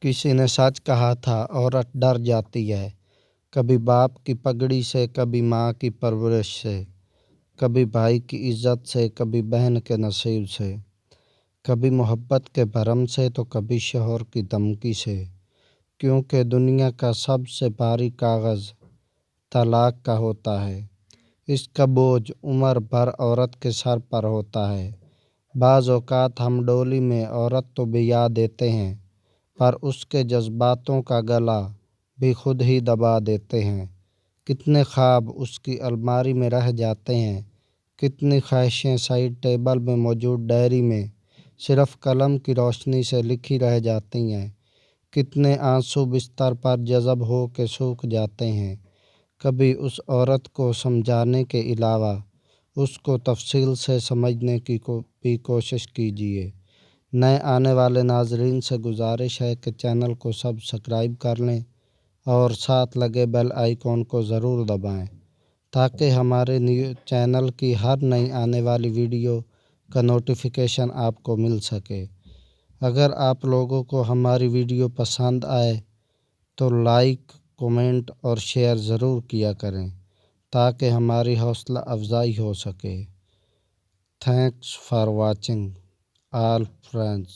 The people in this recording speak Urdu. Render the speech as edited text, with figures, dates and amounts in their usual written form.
کسی نے سچ کہا تھا، عورت ڈر جاتی ہے، کبھی باپ کی پگڑی سے، کبھی ماں کی پرورش سے، کبھی بھائی کی عزت سے، کبھی بہن کے نصیب سے، کبھی محبت کے بھرم سے تو کبھی شوہر کی دھمکی سے، کیونکہ دنیا کا سب سے بھاری کاغذ طلاق کا ہوتا ہے۔ اس کا بوجھ عمر بھر عورت کے سر پر ہوتا ہے۔ بعض اوقات ہم ڈولی میں عورت تو بیا دیتے ہیں، پر اس کے جذباتوں کا گلا بھی خود ہی دبا دیتے ہیں۔ کتنے خواب اس کی الماری میں رہ جاتے ہیں، کتنی خواہشیں سائیڈ ٹیبل میں موجود ڈائری میں صرف قلم کی روشنی سے لکھی رہ جاتی ہیں، کتنے آنسو بستر پر جذب ہو کے سوکھ جاتے ہیں۔ کبھی اس عورت کو سمجھانے کے علاوہ اس کو تفصیل سے سمجھنے کی بھی کوشش کیجیے۔ نئے آنے والے ناظرین سے گزارش ہے کہ چینل کو سبسکرائب کر لیں اور ساتھ لگے بیل آئیکن کو ضرور دبائیں تاکہ ہمارے چینل کی ہر نئی آنے والی ویڈیو کا نوٹیفیکیشن آپ کو مل سکے۔ اگر آپ لوگوں کو ہماری ویڈیو پسند آئے تو لائک، کومنٹ اور شیئر ضرور کیا کریں تاکہ ہماری حوصلہ افزائی ہو سکے۔ Thanks for watching all friends.